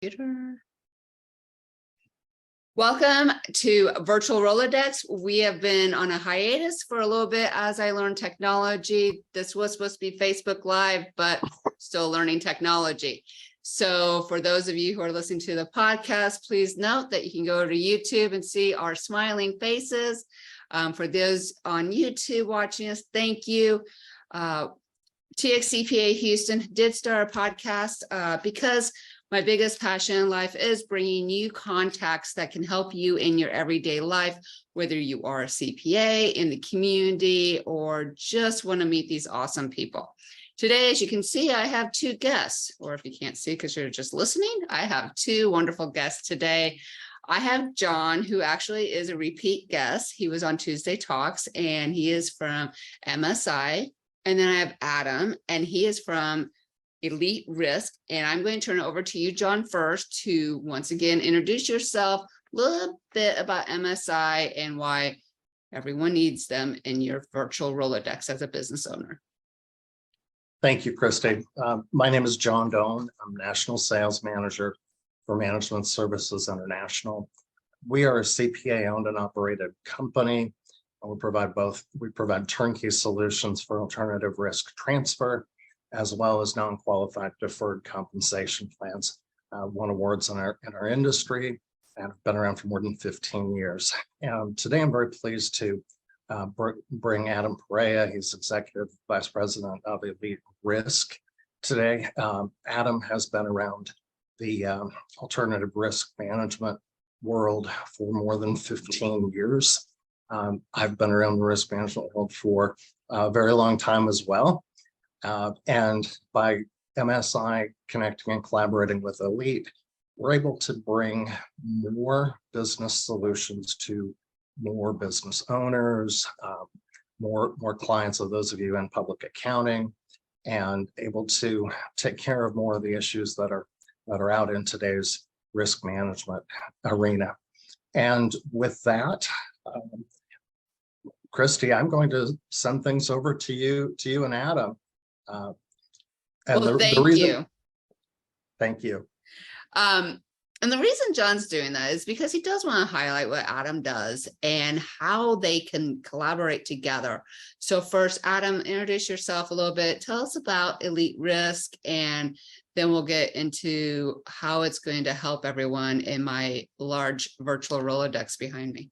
Computer. Welcome to Virtual Rolodex. We have been on a hiatus for a little bit as I learned technology. This was supposed to be Facebook Live, but still learning technology. So for those of you who are listening to the podcast, please note that you can go to YouTube and see our smiling faces. For those on YouTube watching us, thank you. TXCPA Houston did start a podcast because my biggest passion in life is bringing you contacts that can help you in your everyday life, whether you are a CPA in the community or just want to meet these awesome people. Today, as you can see, I have two guests, or if you can't see because you're just listening, I have two wonderful guests today. I have John, who actually is a repeat guest. He was on Tuesday Talks, and he is from MSI. And then I have Adam, and he is from Elite Risk. And I'm going to turn it over to you, John, first to once again introduce yourself, a little bit about MSI and why everyone needs them in your virtual Rolodex as a business owner. Thank you, Kristie. My name is John Dohn. I'm National Sales Manager for Management Services International. We are a CPA owned and operated company. We provide turnkey solutions for alternative risk transfer, as well as non-qualified deferred compensation plans. Won awards in our industry and have been around for more than 15 years. And today I'm very pleased to bring Adam Perea. He's Executive Vice President of Elite Risk today. Adam has been around the alternative risk management world for more than 15 years. I've been around the risk management world for a very long time as well. And by MSI connecting and collaborating with Elite, we're able to bring more business solutions to more business owners, more clients of those of you in public accounting, and able to take care of more of the issues that are out in today's risk management arena. And with that, Kristie, I'm going to send things over to you and Adam. Thank you. Thank you. And the reason John's doing that is because he does want to highlight what Adam does and how they can collaborate together. So first, Adam, introduce yourself a little bit. Tell us about Elite Risk, and then we'll get into how it's going to help everyone in my large virtual Rolodex behind me.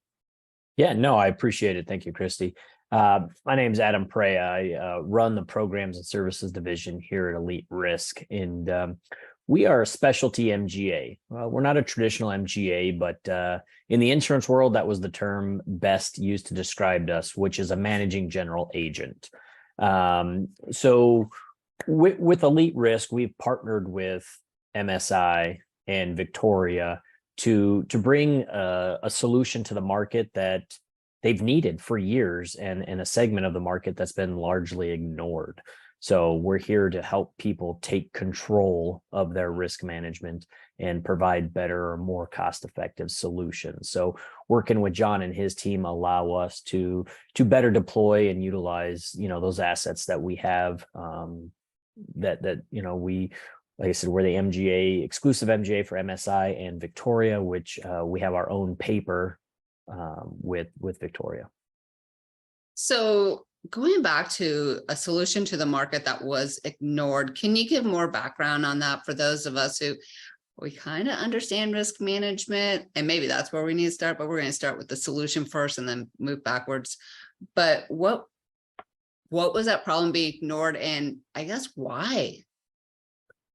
Yeah, no, I appreciate it. Thank you, Kristie. My name is Adam Perea. I run the Programs and Services Division here at Elite Risk, and we are a specialty MGA. We're not a traditional MGA, but in the insurance world, that was the term best used to describe us, which is a managing general agent. So with Elite Risk, we've partnered with MSI and Victoria to bring a solution to the market that they've needed for years, and a segment of the market that's been largely ignored. So we're here to help people take control of their risk management and provide better or more cost-effective solutions. So working with John and his team allow us to better deploy and utilize, those assets that we have, we, like I said, we're the MGA, exclusive MGA for MSI and Victoria, which we have our own paper with Victoria. So going back to a solution to the market that was ignored, can you give more background on that for those of us who we kind of understand risk management? And maybe that's where we need to start, but we're going to start with the solution first and then move backwards. But what was that problem being ignored, and I guess why?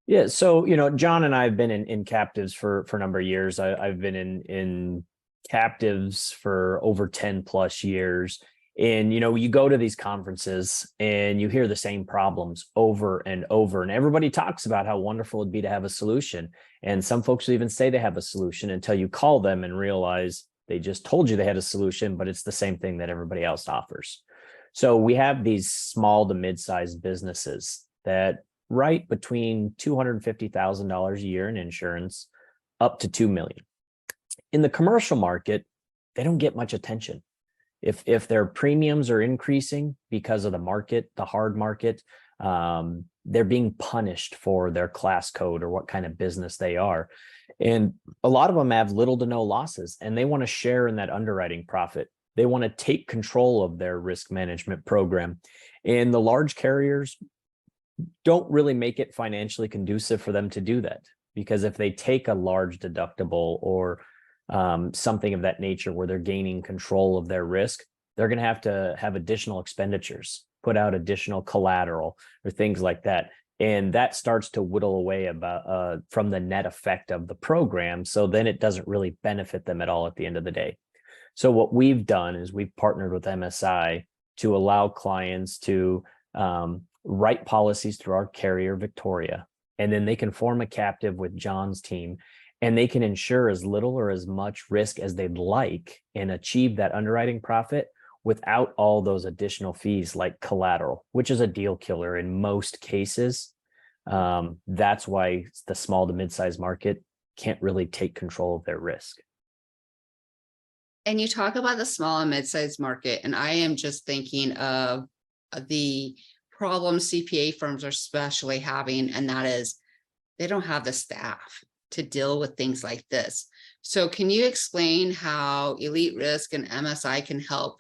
Yeah, so John and I have been in captives for a number of years. I've been in captives for over 10 plus years. And, you go to these conferences and you hear the same problems over and over, and everybody talks about how wonderful it'd be to have a solution. And some folks will even say they have a solution until you call them and realize they just told you they had a solution, but it's the same thing that everybody else offers. So we have these small to mid-sized businesses that write between $250,000 a year in insurance up to $2 million. In the commercial market, they don't get much attention. If their premiums are increasing because of the market, the hard market, they're being punished for their class code or what kind of business they are. And a lot of them have little to no losses, and they want to share in that underwriting profit. They want to take control of their risk management program. And the large carriers don't really make it financially conducive for them to do that. Because if they take a large deductible or something of that nature where they're gaining control of their risk, they're going to have additional expenditures, put out additional collateral or things like that. And that starts to whittle away about from the net effect of the program. So then it doesn't really benefit them at all at the end of the day. So what we've done is we've partnered with MSI to allow clients to write policies through our carrier, Victoria, and then they can form a captive with John's team, and they can insure as little or as much risk as they'd like and achieve that underwriting profit without all those additional fees like collateral, which is a deal killer in most cases. That's why the small to mid-sized market can't really take control of their risk. And you talk about the small and mid-sized market, and I am just thinking of the problem CPA firms are especially having, and that is they don't have the staff to deal with things like this. So can you explain how Elite Risk and MSI can help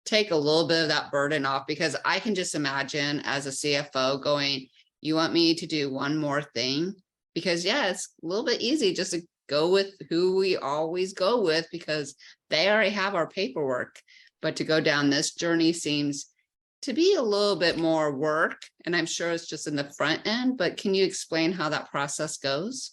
take a little bit of that burden off? Because I can just imagine as a CFO going, you want me to do one more thing? Because yeah, it's a little bit easy just to go with who we always go with because they already have our paperwork. But to go down this journey seems to be a little bit more work. And I'm sure it's just in the front end, but can you explain how that process goes?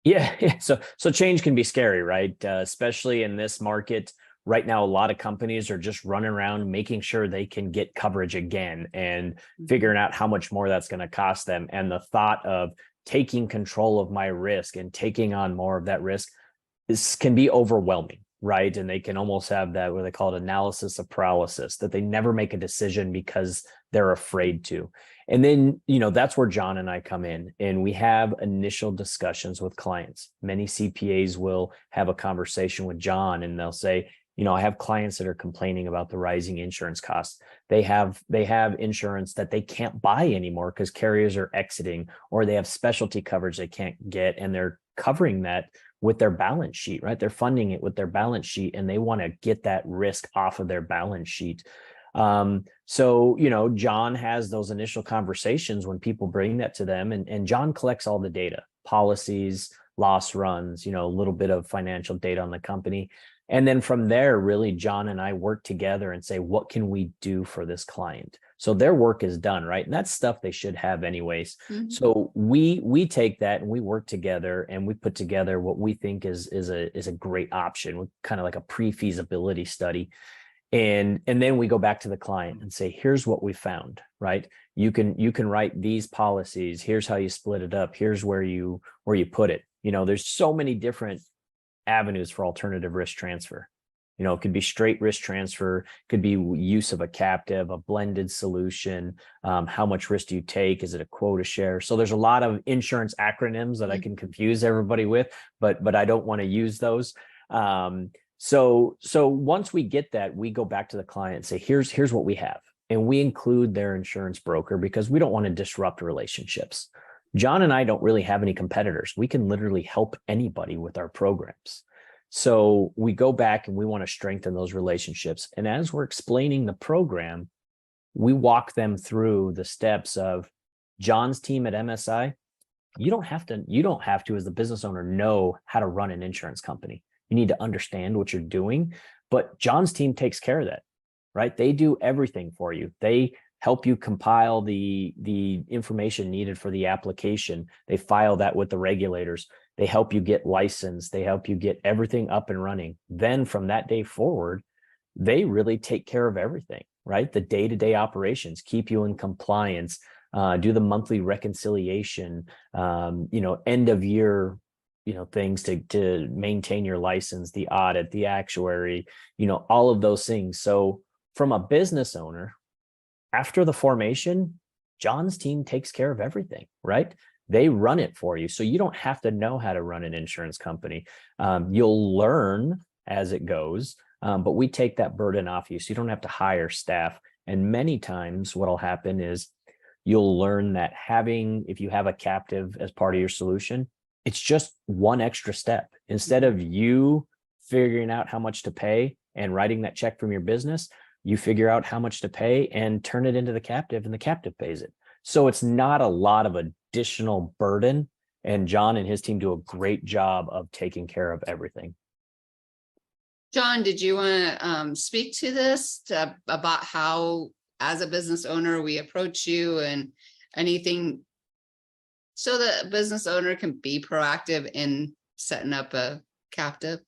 Yeah. So change can be scary, right? Especially in this market. Right now, a lot of companies are just running around making sure they can get coverage again and figuring out how much more that's going to cost them. And the thought of taking control of my risk and taking on more of that risk can be overwhelming, right? And they can almost have that, what they call it, analysis of paralysis, that they never make a decision because they're afraid to. And then, that's where John and I come in, and we have initial discussions with clients. Many CPAs will have a conversation with John and they'll say, I have clients that are complaining about the rising insurance costs. They have insurance that they can't buy anymore because carriers are exiting, or they have specialty coverage they can't get, and they're covering that with their balance sheet, right? They're funding it with their balance sheet, and they want to get that risk off of their balance sheet. So John has those initial conversations when people bring that to them, and John collects all the data, policies, loss runs, a little bit of financial data on the company. And then from there, really, John and I work together and say, what can we do for this client? So their work is done, right? And that's stuff they should have anyways. Mm-hmm. So we take that and we work together and we put together what we think is a great option, kind of like a pre-feasibility study. And then we go back to the client and say, here's what we found, right? You can write these policies. Here's how you split it up. Here's where you put it. There's so many different avenues for alternative risk transfer. It could be straight risk transfer, could be use of a captive, a blended solution. How much risk do you take? Is it a quota share? So there's a lot of insurance acronyms that I can confuse everybody with, but I don't want to use those. So once we get that, we go back to the client and say, here's what we have. And we include their insurance broker because we don't want to disrupt relationships. John and I don't really have any competitors. We can literally help anybody with our programs. So we go back and we want to strengthen those relationships. And as we're explaining the program, we walk them through the steps of John's team at MSI. You don't have to, as the business owner, know how to run an insurance company. You need to understand what you're doing, but John's team takes care of that, right? They do everything for you. They help you compile the information needed for the application. They file that with the regulators. They help you get licensed. They help you get everything up and running. Then from that day forward, they really take care of everything, right? The day-to-day operations, keep you in compliance, do the monthly reconciliation, end of year, things to maintain your license, the audit, the actuary, all of those things. So from a business owner, after the formation, John's team takes care of everything, right? They run it for you. So you don't have to know how to run an insurance company. You'll learn as it goes, but we take that burden off you. So you don't have to hire staff. And many times what'll happen is you'll learn that if you have a captive as part of your solution, it's just one extra step. Instead of you figuring out how much to pay and writing that check from your business, you figure out how much to pay and turn it into the captive, and the captive pays it. So it's not a lot of additional burden. And John and his team do a great job of taking care of everything. John, did you want to speak to this about how, as a business owner, we approach you and anything so that a business owner can be proactive in setting up a captive?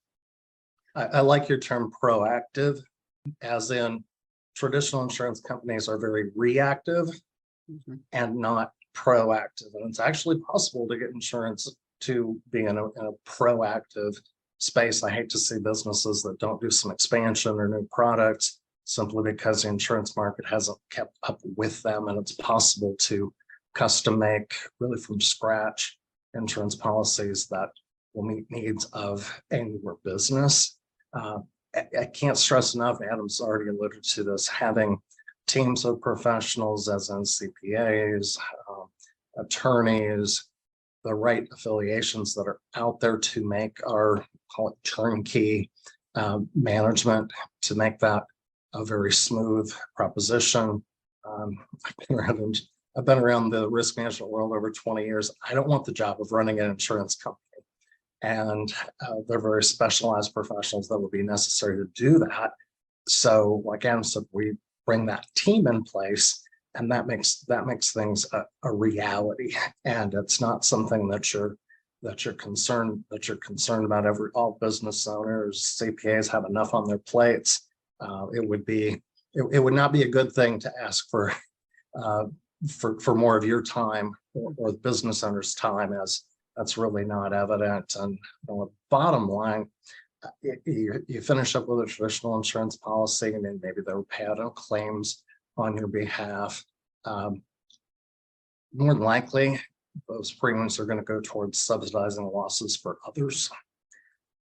I like your term proactive, as in traditional insurance companies are very reactive and not proactive. And it's actually possible to get insurance to be in a proactive space. I hate to see businesses that don't do some expansion or new products simply because the insurance market hasn't kept up with them. And it's possible to custom make, really from scratch, insurance policies that will meet needs of a newer business. I can't stress enough, Adam's already alluded to this, having teams of professionals as in CPAs, attorneys, the right affiliations that are out there to make our, call it turnkey management, to make that a very smooth proposition. I've been around the risk management world over 20 years. I don't want the job of running an insurance company. And they're very specialized professionals that would be necessary to do that. So like Adam said, we bring that team in place, and that makes things a reality. And it's not something that you're concerned about. All business owners, CPAs have enough on their plates. It would not be a good thing to ask for more of your time or the business owner's time, as that's really not evident. And the bottom line, you finish up with a traditional insurance policy, and then maybe they'll pay out claims on your behalf. More than likely, those premiums are going to go towards subsidizing losses for others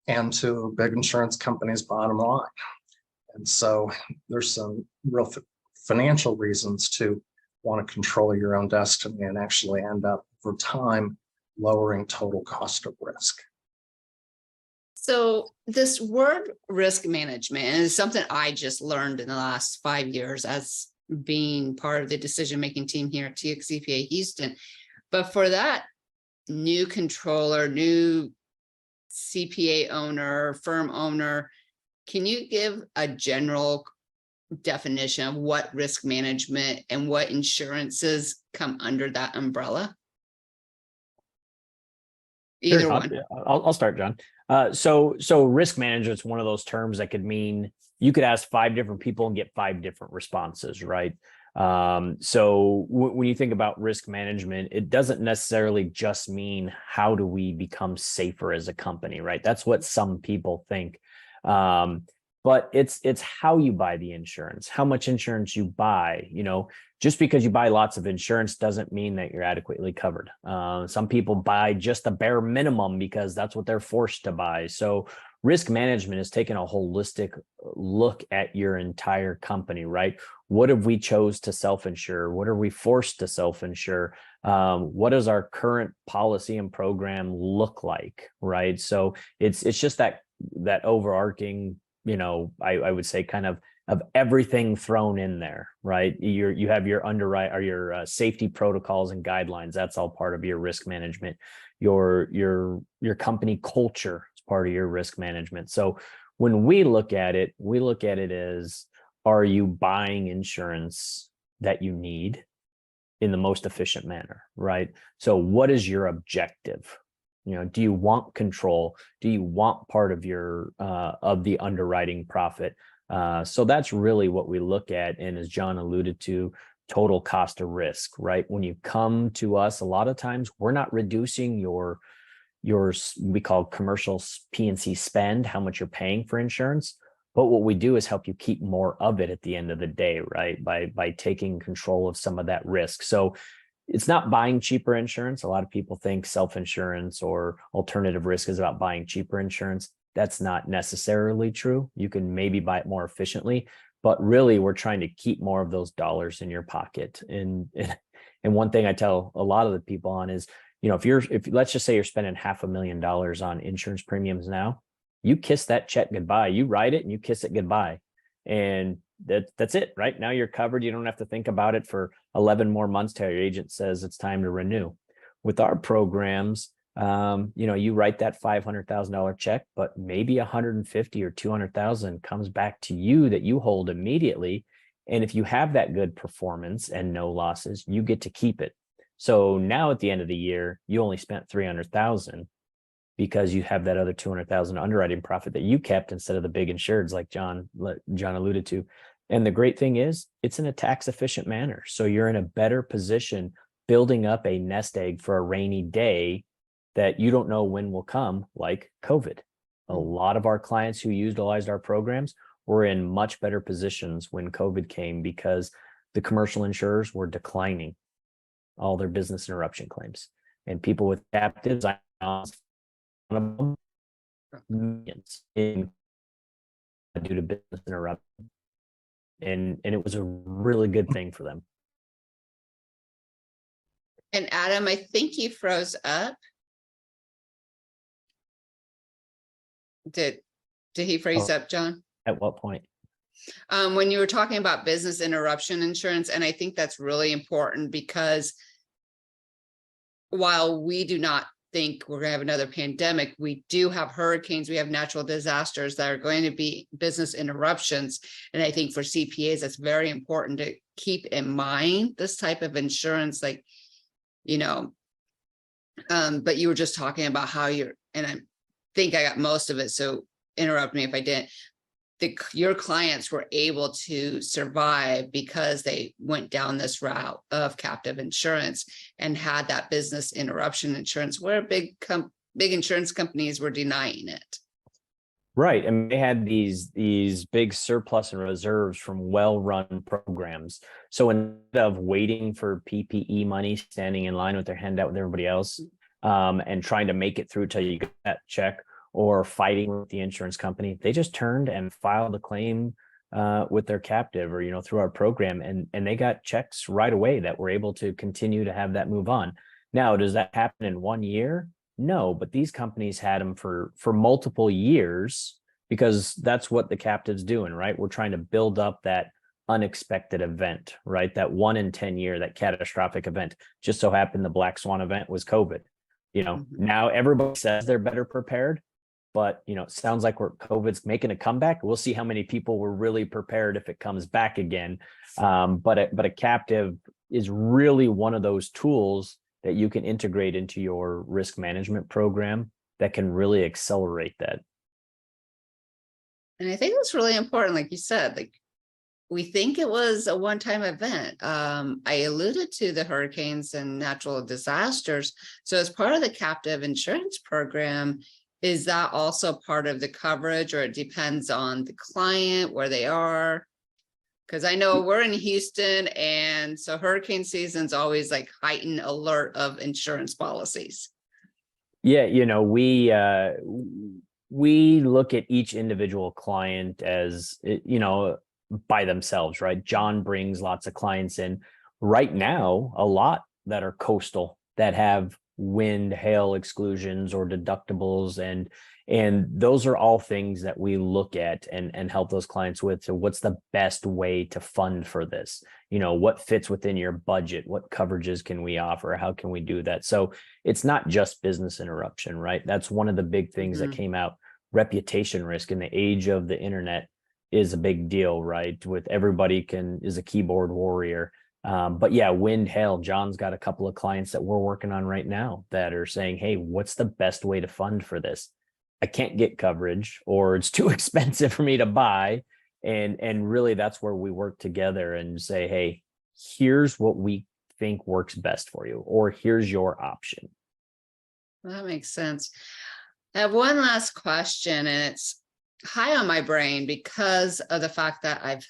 and to big insurance companies' bottom line. And so there's some real financial reasons to want to control your own destiny and actually end up over time lowering total cost of risk. So this word risk management is something I just learned in the last 5 years as being part of the decision-making team here at TXCPA Houston. But for that new controller, new CPA owner, firm owner, can you give a general definition of what risk management and what insurances come under that umbrella? Either Sure, one. I'll start, John. So risk management is one of those terms that could mean you could ask 5 different people and get 5 different responses, right? So when you think about risk management, it doesn't necessarily just mean how do we become safer as a company, right? That's what some people think. But it's how you buy the insurance, how much insurance you buy. Just because you buy lots of insurance doesn't mean that you're adequately covered. Some people buy just the bare minimum because that's what they're forced to buy. So risk management is taking a holistic look at your entire company, right? What have we chose to self-insure? What are we forced to self-insure? What does our current policy and program look like, right? So it's just that overarching, I would say kind of everything thrown in there, right? You have your underwrite or your safety protocols and guidelines. That's all part of your risk management. Your company culture is part of your risk management. So when we look at it as, are you buying insurance that you need in the most efficient manner, right? So what is your objective? Do you want control? Do you want part of your of the underwriting profit? So that's really what we look at. And as John alluded to, total cost of risk, right? When you come to us, a lot of times we're not reducing your we call commercial P&C spend, how much you're paying for insurance. But what we do is help you keep more of it at the end of the day, right? By taking control of some of that risk. So it's not buying cheaper insurance. A lot of people think self-insurance or alternative risk is about buying cheaper insurance. That's not necessarily true. You can maybe buy it more efficiently, but really we're trying to keep more of those dollars in your pocket. And And one thing I tell a lot of the people on is, if let's just say you're spending $500,000 on insurance premiums now, you kiss that check goodbye. You write it and you kiss it goodbye. And that's it, right? Now you're covered. You don't have to think about it for 11 more months till your agent says it's time to renew. With our programs, you write that $500,000 check, but maybe 150 or 200,000 comes back to you that you hold immediately. And if you have that good performance and no losses, you get to keep it. So now at the end of the year, you only spent 300,000 because you have that other 200,000 underwriting profit that you kept instead of the big insureds like John alluded to. And the great thing is it's in a tax efficient manner. So you're in a better position building up a nest egg for a rainy day that you don't know when will come, like COVID. A lot of our clients who utilized our programs were in much better positions when COVID came because the commercial insurers were declining all their business interruption claims. And people with captives, I know millions due to business interruption. And it was a really good thing for them. And Adam, I think you froze up. Did he freeze up, John? At what point? When you were talking about business interruption insurance, and I think that's really important because while we do not think we're going to have another pandemic, we do have hurricanes, we have natural disasters that are going to be business interruptions. And I think for CPAs, that's very important to keep in mind this type of insurance, but you were just talking about how and I think I got most of it, so interrupt me if I didn't. Your clients were able to survive because they went down this route of captive insurance and had that business interruption insurance where big insurance companies were denying it. Right. And they had these big surplus and reserves from well-run programs. So instead of waiting for PPE money, standing in line with their hand out with everybody else, and trying to make it through till you get that check, or fighting with the insurance company, they just turned and filed a claim with their captive or, through our program. And they got checks right away that were able to continue to have that move on. Now, does that happen in 1 year? No, but these companies had them for multiple years because that's what the captive's doing, right? We're trying to build up that unexpected event, right? That 1 in 10 year, that catastrophic event. Just so happened the black swan event was COVID. Now everybody says they're better prepared. But, it sounds like COVID's making a comeback. We'll see how many people were really prepared if it comes back again. But a captive is really one of those tools that you can integrate into your risk management program that can really accelerate that. And I think that's really important. Like you said, we think it was a one-time event. I alluded to the hurricanes and natural disasters. So as part of the captive insurance program, is that also part of the coverage, or it depends on the client, where they are? Because I know we're in Houston, and so hurricane season's always like heightened alert of insurance policies. Yeah, we look at each individual client as, by themselves, right? John brings lots of clients in right now, a lot that are coastal, that have wind, hail exclusions or deductibles. And those are all things that we look at and help those clients with. So what's the best way to fund for this? What fits within your budget? What coverages can we offer? How can we do that? So it's not just business interruption, right? That's one of the big things that came out. Reputation risk in the age of the internet is a big deal, right? With everybody is a keyboard warrior. But yeah, wind, hail, John's got a couple of clients that we're working on right now that are saying, hey, what's the best way to fund for this? I can't get coverage, or it's too expensive for me to buy. And really that's where we work together and say, hey, here's what we think works best for you, or here's your option. That makes sense. I have one last question, and it's high on my brain because of the fact that I've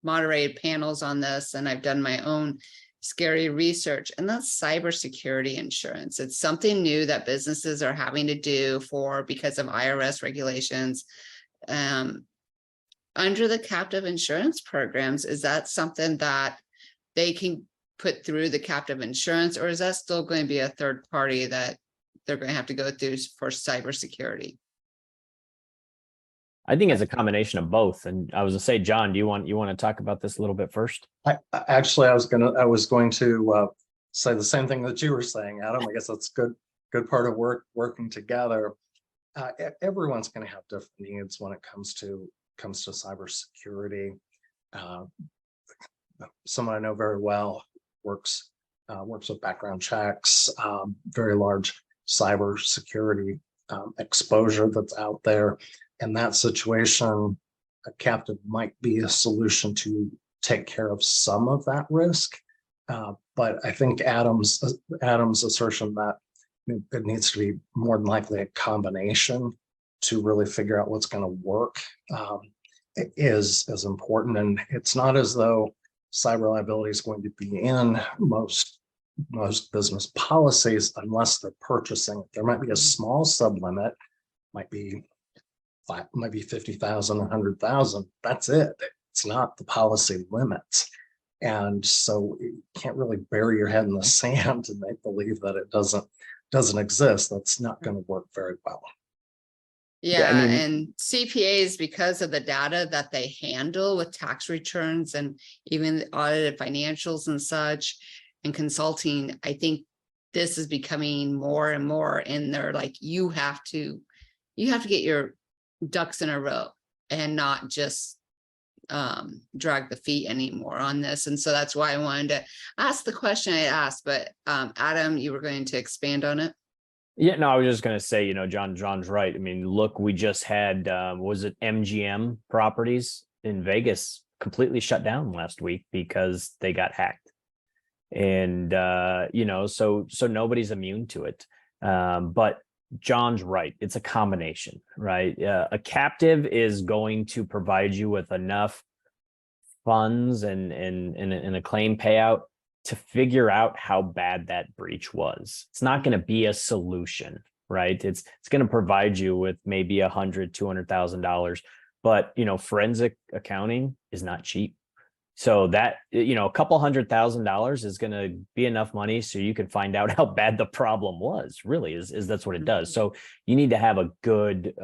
moderated panels on this and I've done my own scary research, and that's cybersecurity insurance. It's something new that businesses are having to do because of IRS regulations. Under the captive insurance programs, is that something that they can put through the captive insurance, or is that still going to be a third party that they're going to have to go through for cybersecurity? I think it's a combination of both. And I was gonna say, John, do you want to talk about this a little bit first? Actually, I was going to say the same thing that you were saying, Adam. I guess that's good part of working together. Everyone's going to have different needs when it comes to cybersecurity. Someone I know very well works with background checks, very large cybersecurity exposure that's out there. In that situation, a captive might be a solution to take care of some of that risk. But I think Adam's assertion that it needs to be more than likely a combination to really figure out what's going to work is important. And it's not as though cyber liability is going to be in most business policies unless they're purchasing. There might be a small sublimit, might be 50,000, 100,000. That's it. It's not the policy limits. And so you can't really bury your head in the sand and make believe that it doesn't exist. That's not going to work very well. Yeah, I mean, and CPAs, because of the data that they handle with tax returns and even the audited financials and such, and consulting, I think this is becoming more and more. And they're like, you have to get your ducks in a row and not just drag the feet anymore on this. And so that's why I wanted to ask the question I asked. But Adam, you were going to expand on it. Yeah, no, I was just going to say, John's right. I mean, look, we just had, was it MGM properties in Vegas completely shut down last week because they got hacked. And, so nobody's immune to it. But John's right. It's a combination, right? A captive is going to provide you with enough funds and a claim payout to figure out how bad that breach was. It's not going to be a solution, right? It's going to provide you with maybe $100,000-$200,000, but forensic accounting is not cheap. So that, a couple $100,000 is going to be enough money so you can find out how bad the problem was. Really, is that's what it does. So you need to have a good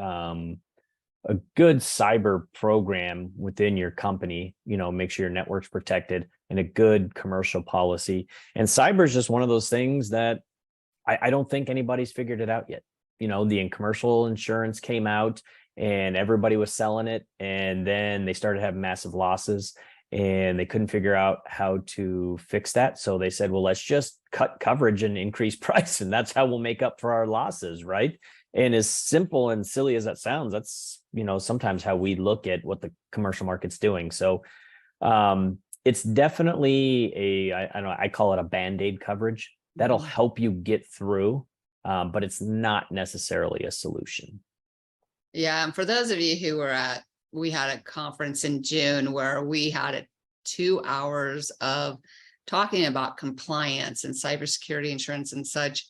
cyber program within your company, make sure your network's protected, and a good commercial policy. And cyber is just one of those things that I don't think anybody's figured it out yet. The commercial insurance came out and everybody was selling it, and then they started having massive losses and they couldn't figure out how to fix that. So they said, well, let's just cut coverage and increase price, and that's how we'll make up for our losses, right? And as simple and silly as that sounds, that's, sometimes how we look at what the commercial market's doing. So it's definitely I call it a Band-Aid coverage that'll help you get through, but it's not necessarily a solution. Yeah. And for those of you who were we had a conference in June where we had 2 hours of talking about compliance and cybersecurity insurance and such.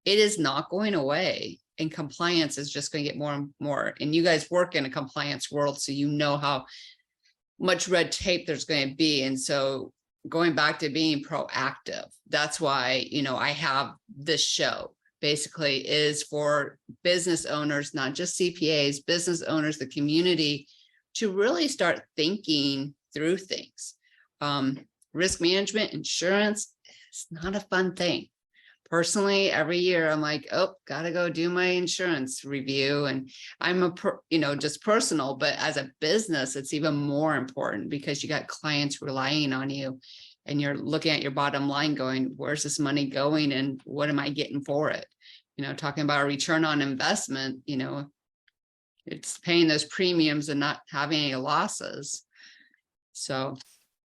It is not going away. And compliance is just going to get more and more. And you guys work in a compliance world, so you know how much red tape there's going to be. And so going back to being proactive, that's why, I have this show basically is for business owners, not just CPAs, business owners, the community, to really start thinking through things. Risk management, insurance, it's not a fun thing. Personally, every year I'm like, oh, gotta go do my insurance review. And I'm just personal, but as a business, it's even more important because you got clients relying on you and you're looking at your bottom line going, where's this money going and what am I getting for it? Talking about a return on investment, it's paying those premiums and not having any losses. So.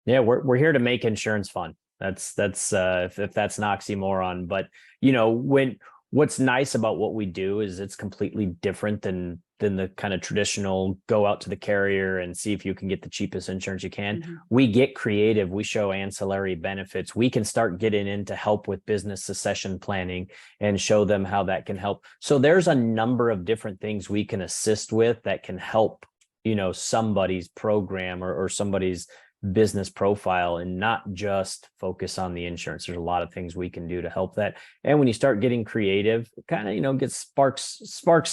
Yeah, we're here to make insurance fun. That's if that's an oxymoron, but what's nice about what we do is it's completely different than the kind of traditional go out to the carrier and see if you can get the cheapest insurance you can. Mm-hmm. We get creative. We show ancillary benefits. We can start getting into help with business succession planning and show them how that can help. So there's a number of different things we can assist with that can help, somebody's program or somebody's business profile and not just focus on the insurance. There's a lot of things we can do to help that. And when you start getting creative, kind of, get sparks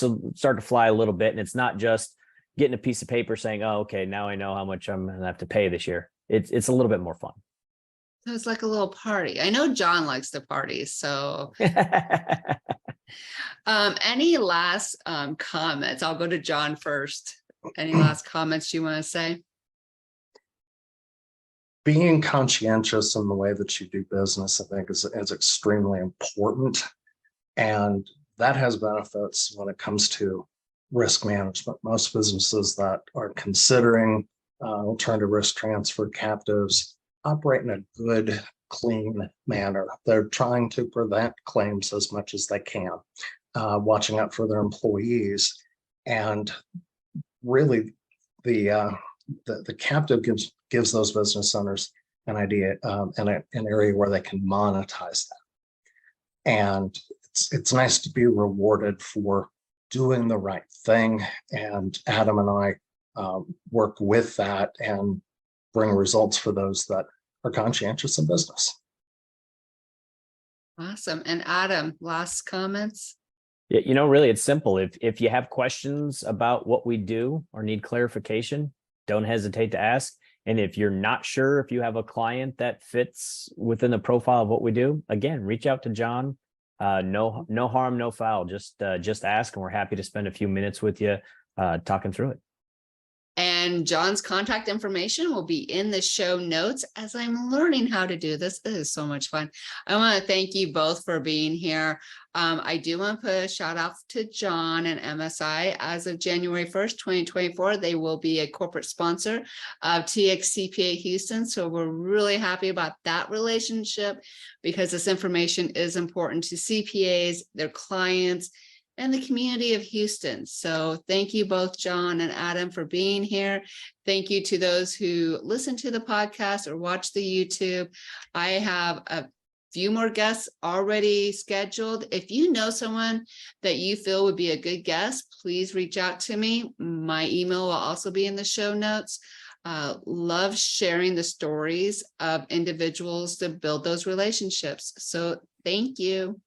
will start to fly a little bit. And it's not just getting a piece of paper saying, oh, okay, now I know how much I'm going to have to pay this year. It's a little bit more fun. So it's like a little party. I know John likes to party. So any last comments? I'll go to John first. Any last comments you want to say? Being conscientious in the way that you do business, I think, is extremely important. And that has benefits when it comes to risk management. Most businesses that are considering alternative risk transfer captives operate in a good, clean manner. They're trying to prevent claims as much as they can, watching out for their employees. And really, the captive gives those business owners an idea and an area where they can monetize that. And it's nice to be rewarded for doing the right thing. And Adam and I work with that and bring results for those that are conscientious in business. Awesome. And Adam, last comments? Yeah, really, it's simple. If you have questions about what we do or need clarification, don't hesitate to ask. And if you're not sure if you have a client that fits within the profile of what we do, again, reach out to John. No harm, no foul. Just ask, and we're happy to spend a few minutes with you talking through it. And John's contact information will be in the show notes. As I'm learning how to do this, it is so much fun. I want to thank you both for being here. I do want to put a shout out to John and MSI. As of January 1st, 2024, they will be a corporate sponsor of TXCPA Houston. So we're really happy about that relationship, because this information is important to CPAs, their clients, and the community of Houston. So thank you both, John and Adam, for being here. Thank you to those who listen to the podcast or watch the YouTube. I have a few more guests already scheduled. If you know someone that you feel would be a good guest, please reach out to me. My email will also be in the show notes. Love sharing the stories of individuals to build those relationships. So thank you.